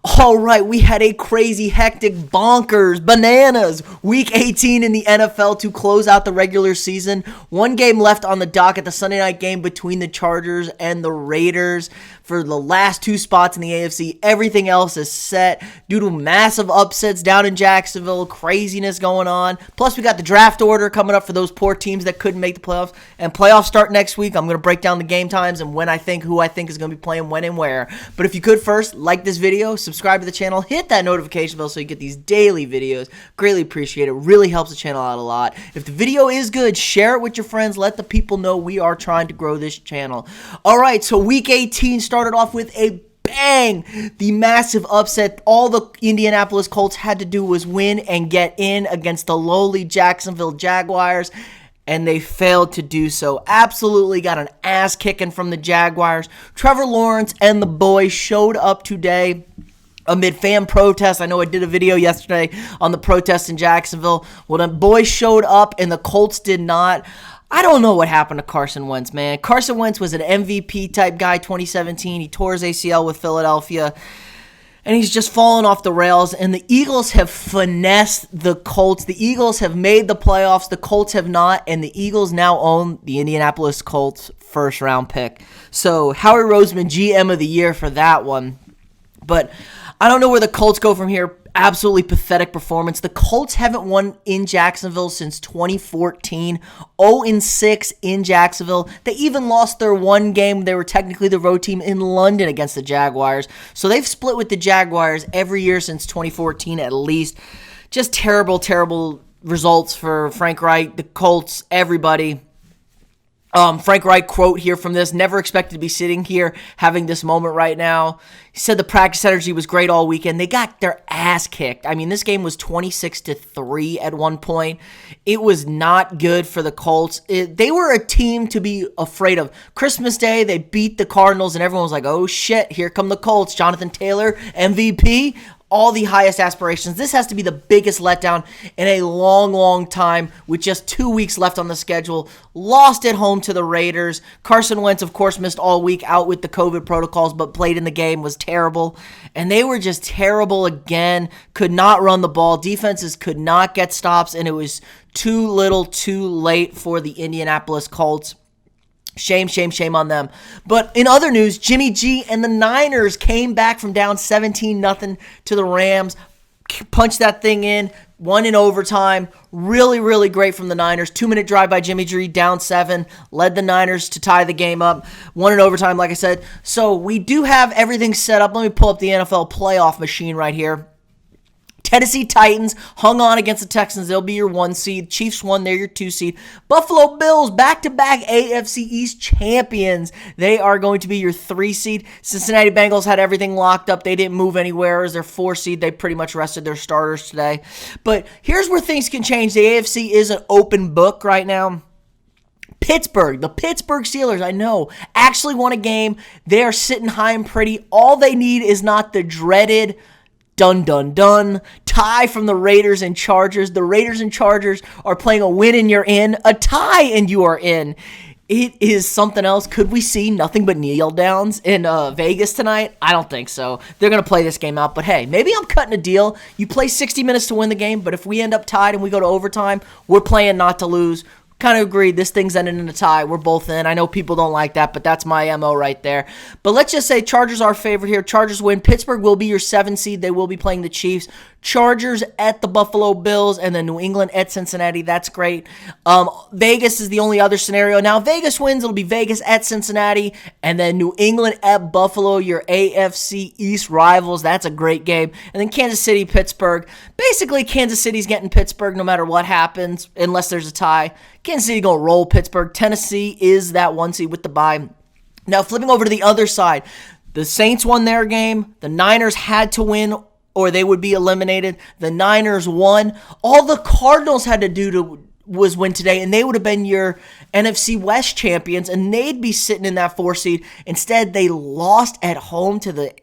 All right, we had a crazy, hectic, bonkers, bananas Week 18 in the NFL to close out the regular season. One game left on the docket, the Sunday night game between the Chargers and the Raiders for the last two spots in the AFC. Everything else is set due to massive upsets down in Jacksonville, craziness going on. Plus, we got the draft order coming up for those poor teams that couldn't make the playoffs. And playoffs start next week. I'm going to break down the game times and who I think is going to be playing when and where. But if you could first, like this video, subscribe to the channel, hit that notification bell so you get these daily videos. Greatly appreciate it. Really helps the channel out a lot. If the video is good, share it with your friends. Let the people know we are trying to grow this channel. All right, so Week 18 started off with a bang. The massive upset all the Indianapolis Colts had to do was win and get in against the lowly Jacksonville Jaguars, and they failed to do so. Absolutely got an ass kicking from the Jaguars. Trevor Lawrence and the boys showed up today amid fan protests. I know I did a video yesterday on the protests in Jacksonville. Well, the boys showed up and the Colts did not. I don't know what happened to Carson Wentz, man. Carson Wentz was an MVP type guy 2017. He tore his ACL with Philadelphia, and he's just fallen off the rails. And the Eagles have finessed the Colts. The Eagles have made the playoffs. The Colts have not, and the Eagles now own the Indianapolis Colts first-round pick. So Howie Roseman, GM of the year for that one. But I don't know where the Colts go from here. Absolutely pathetic performance. The Colts haven't won in Jacksonville since 2014. 0-6 in Jacksonville. They even lost their one game. They were technically the road team in London against the Jaguars. So they've split with the Jaguars every year since 2014 at least. Just terrible, terrible results for Frank Reich, the Colts, everybody. Frank Reich quote here from this: never expected to be sitting here having this moment right now. He said the practice energy was great all weekend. They got their ass kicked. I mean, this game was 26-3 at one point. It was not good for the Colts. They were a team to be afraid of. Christmas Day, they beat the Cardinals, and everyone was like, oh shit, here come the Colts. Jonathan Taylor, MVP. All the highest aspirations. This has to be the biggest letdown in a long, long time with just 2 weeks left on the schedule. Lost at home to the Raiders. Carson Wentz, of course, missed all week out with the COVID protocols, but played in the game, was terrible. And they were just terrible again. Could not run the ball. Defenses could not get stops, and it was too little, too late for the Indianapolis Colts. Shame, shame, shame on them. But in other news, Jimmy G and the Niners came back from down 17-0 to the Rams. Punched that thing in. Won in overtime. Really, really great from the Niners. 2-minute drive by Jimmy G, down 7. Led the Niners to tie the game up. Won in overtime, like I said. So we do have everything set up. Let me pull up the NFL playoff machine right here. Tennessee Titans hung on against the Texans. They'll be your 1 seed. Chiefs won. They're your 2 seed. Buffalo Bills, back-to-back AFC East champions. They are going to be your 3 seed. Cincinnati Bengals had everything locked up. They didn't move anywhere as their 4 seed. They pretty much rested their starters today. But here's where things can change. The AFC is an open book right now. Pittsburgh, the Pittsburgh Steelers, I know, actually won a game. They are sitting high and pretty. All they need is not the dreaded dun tie from the Raiders and Chargers. The Raiders and Chargers are playing a win and you're in, a tie and you are in. It is something else. Could we see nothing but kneel downs in Vegas tonight? I don't think so. They're going to play this game out, but hey, maybe I'm cutting a deal. You play 60 minutes to win the game, but if we end up tied and we go to overtime, we're playing not to lose. Kind of agreed. This thing's ending in a tie. We're both in. I know people don't like that, but that's my MO right there. But let's just say Chargers are favorite here. Chargers win. Pittsburgh will be your 7 seed. They will be playing the Chiefs. Chargers at the Buffalo Bills, and then New England at Cincinnati. That's great. Vegas is the only other scenario. Now, Vegas wins. It'll be Vegas at Cincinnati, and then New England at Buffalo, your AFC East rivals. That's a great game. And then Kansas City, Pittsburgh. Basically, Kansas City's getting Pittsburgh no matter what happens, unless there's a tie. Kansas City going to roll Pittsburgh. Tennessee is that 1 seed with the bye. Now, flipping over to the other side, the Saints won their game. The Niners had to win or they would be eliminated. The Niners won. All the Cardinals had to do was win today, and they would have been your NFC West champions, and they'd be sitting in that 4 seed. Instead, they lost at home to the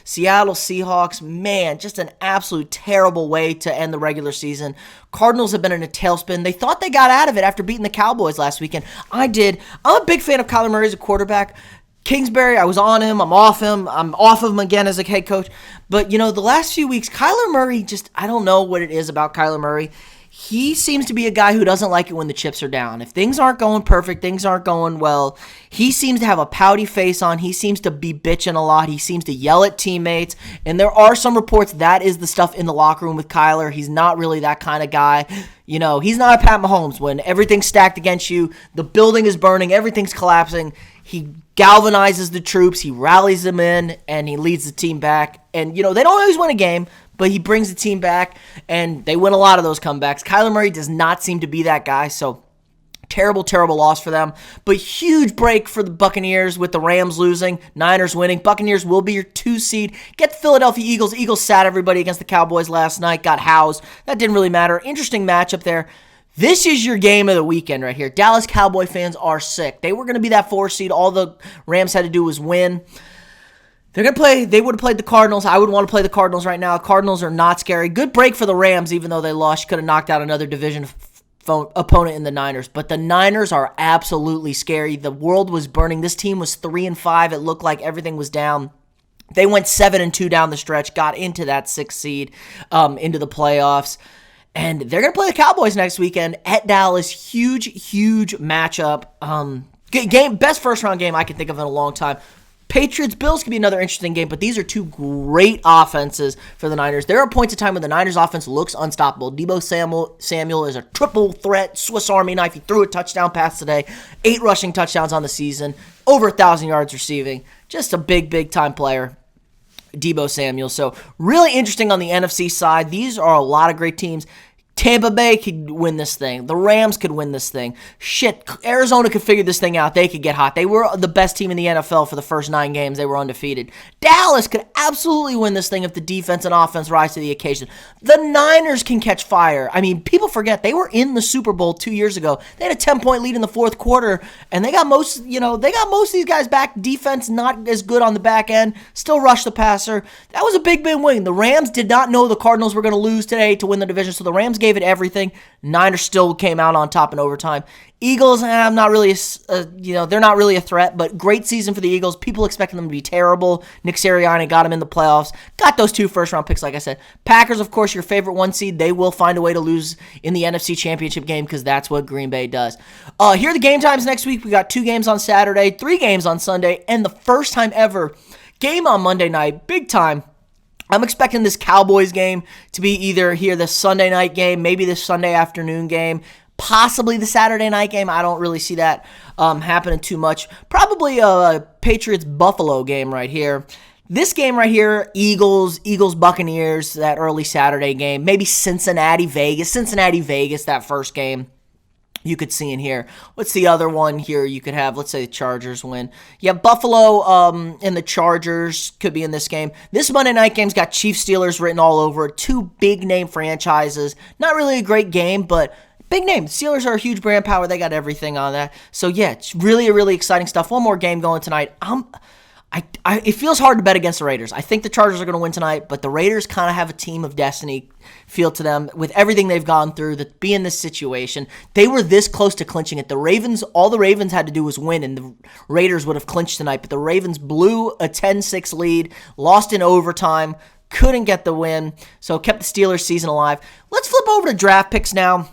Seattle Seahawks. Man, just an absolute terrible way to end the regular season. Cardinals have been in a tailspin. They thought they got out of it after beating the Cowboys last weekend. I did. I'm a big fan of Kyler Murray as a quarterback. Kingsbury, I was on him. I'm off him. I'm off of him again as a head coach. But, the last few weeks, Kyler Murray, I don't know what it is about Kyler Murray. He seems to be a guy who doesn't like it when the chips are down. If things aren't going perfect, things aren't going well, he seems to have a pouty face on. He seems to be bitching a lot. He seems to yell at teammates. And there are some reports that is the stuff in the locker room with Kyler. He's not really that kind of guy. He's not a Pat Mahomes. When everything's stacked against you, the building is burning, everything's collapsing, he galvanizes the troops, he rallies them in, and he leads the team back. And, they don't always win a game, but he brings the team back, and they win a lot of those comebacks. Kyler Murray does not seem to be that guy, so terrible, terrible loss for them. But huge break for the Buccaneers with the Rams losing, Niners winning. Buccaneers will be your 2 seed. Get the Philadelphia Eagles. Eagles sat everybody against the Cowboys last night, got housed. That didn't really matter. Interesting matchup there. This is your game of the weekend right here. Dallas Cowboy fans are sick. They were going to be that 4 seed. All the Rams had to do was win. They would have played the Cardinals. I would want to play the Cardinals right now. Cardinals are not scary. Good break for the Rams, even though they lost. Could have knocked out another division opponent in the Niners. But the Niners are absolutely scary. The world was burning. This team was 3-5. It looked like everything was down. They went 7-2 down the stretch, got into that 6th seed, into the playoffs. And they're going to play the Cowboys next weekend at Dallas. Huge, huge matchup. Best first-round game I can think of in a long time. Patriots-Bills could be another interesting game, but these are 2 great offenses for the Niners. There are points of time when the Niners offense looks unstoppable. Deebo Samuel is a triple threat Swiss Army knife. He threw a touchdown pass today. 8 rushing touchdowns on the season. Over 1,000 yards receiving. Just a big, big-time player. Deebo Samuel. So really interesting on the NFC side. These are a lot of great teams. Tampa Bay could win this thing. The Rams could win this thing. Shit, Arizona could figure this thing out. They could get hot. They were the best team in the NFL for the first 9 games. They were undefeated. Dallas could absolutely win this thing if the defense and offense rise to the occasion. The Niners can catch fire. I mean, people forget they were in the Super Bowl 2 years ago. They had a 10-point lead in the 4th quarter, and they got most of these guys back. Defense not as good on the back end. Still rushed the passer. That was a big win. The Rams did not know the Cardinals were going to lose today to win the division, so the Rams gave it everything. Niners still came out on top in overtime. Eagles, I'm not really, they're not really a threat, but great season for the Eagles. People expecting them to be terrible. Nick Sirianni got them in the playoffs. Got those 2 first-round picks, like I said. Packers, of course, your favorite 1 seed. They will find a way to lose in the NFC Championship game because that's what Green Bay does. Here are the game times next week. We got 2 games on Saturday, 3 games on Sunday, and the first time ever game on Monday night. Big time. I'm expecting this Cowboys game to be either here this Sunday night game, maybe this Sunday afternoon game, possibly the Saturday night game. I don't really see that happening too much. Probably a Patriots-Buffalo game right here. This game right here, Eagles-Buccaneers, that early Saturday game. Maybe Cincinnati-Vegas, that first game. You could see in here. What's the other one here you could have? Let's say the Chargers win. Yeah, Buffalo and the Chargers could be in this game. This Monday night game's got Chiefs-Steelers written all over it. 2 big-name franchises. Not really a great game, but big name. The Steelers are a huge brand power. They got everything on that. So, yeah, it's really exciting stuff. One more game going tonight. It feels hard to bet against the Raiders. I think the Chargers are going to win tonight, but the Raiders kind of have a team of destiny feel to them with everything they've gone through, that be in this situation. They were this close to clinching it. All the Ravens had to do was win, and the Raiders would have clinched tonight, but the Ravens blew a 10-6 lead, lost in overtime, couldn't get the win, so kept the Steelers season alive. Let's flip over to draft picks now.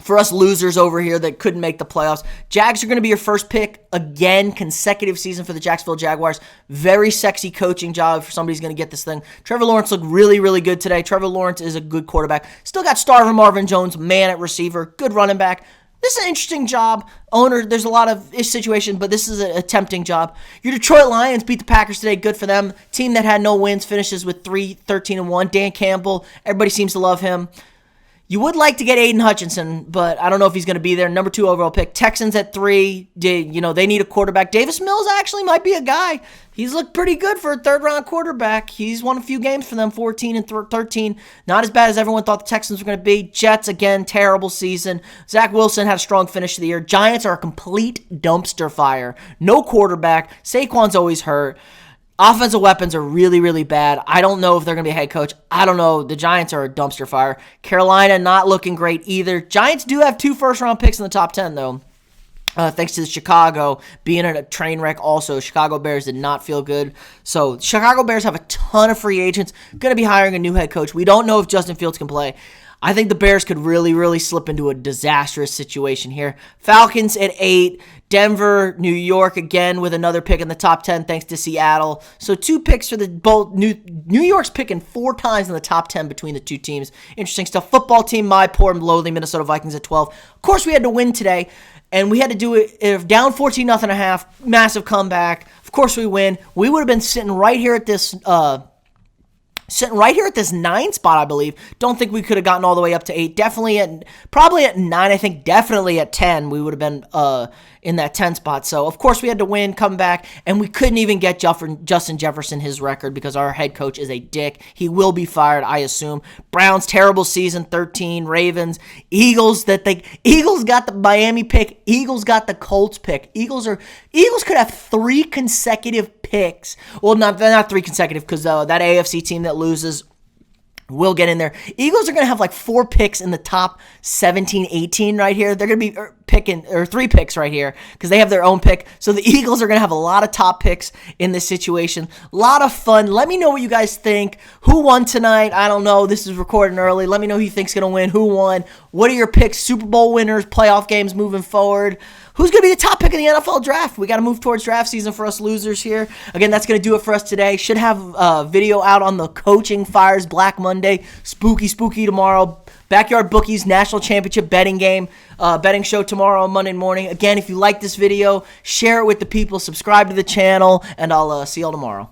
For us losers over here that couldn't make the playoffs, Jags are going to be your first pick again, consecutive season for the Jacksonville Jaguars. Very sexy coaching job for somebody who's going to get this thing. Trevor Lawrence looked really good today. Trevor Lawrence is a good quarterback. Still got Starvin Marvin Jones, man at receiver, good running back. This is an interesting job. Owner, there's a lot of ish situation, but this is a tempting job. Your Detroit Lions beat the Packers today. Good for them. Team that had no wins finishes with 13-1. Dan Campbell, everybody seems to love him. You would like to get Aiden Hutchinson, but I don't know if he's going to be there. Number 2 overall pick. Texans at 3. They need a quarterback. Davis Mills actually might be a guy. He's looked pretty good for a 3rd-round quarterback. He's won a few games for them, 14-13. Not as bad as everyone thought the Texans were going to be. Jets, again, terrible season. Zach Wilson had a strong finish of the year. Giants are a complete dumpster fire. No quarterback. Saquon's always hurt. Offensive weapons are really bad. I don't know if they're going to be a head coach. I don't know. The Giants are a dumpster fire. Carolina not looking great either. Giants do have 2 first-round picks in the top 10, though. thanks to the Chicago being in a train wreck also. Chicago Bears did not feel good. So Chicago Bears have a ton of free agents, going to be hiring a new head coach. We don't know if Justin Fields can play. I think the Bears could really, really slip into a disastrous situation here. Falcons at 8. Denver, New York again with another pick in the top 10 thanks to Seattle. So 2 picks for the both. New York's picking 4 times in the top 10 between the 2 teams. Interesting stuff. Football team, my poor and lowly Minnesota Vikings at 12. Of course, we had to win today, and we had to do it down 14-0 at half. Massive comeback. Of course, we win. We would have been sitting right here at this 9 spot, I believe. Don't think we could have gotten all the way up to 8. Probably at 9. I think definitely at 10 we would have been in that 10 spot. So, of course, we had to win, come back, and we couldn't even get Justin Jefferson his record because our head coach is a dick. He will be fired, I assume. Browns, terrible season, 13. Ravens, Eagles got the Miami pick. Eagles got the Colts pick. Eagles could have 3 consecutive picks. Well, not 3 consecutive because that AFC team that loses will get in there. Eagles are going to have like 4 picks in the top 17, 18 right here. They're going to be picking 3 picks right here because they have their own pick. So the Eagles are going to have a lot of top picks in this situation. A lot of fun. Let me know what you guys think. Who won tonight? I don't know. This is recording early. Let me know who you think's going to win. Who won? What are your picks? Super Bowl winners, playoff games moving forward. Who's going to be the top pick in the NFL draft? We got to move towards draft season for us losers here. Again, that's going to do it for us today. Should have a video out on the Coaching Fires Black Monday. Spooky tomorrow. Backyard Bookies National Championship betting game. Betting show tomorrow, Monday morning. Again, if you like this video, share it with the people. Subscribe to the channel, and I'll see y'all tomorrow.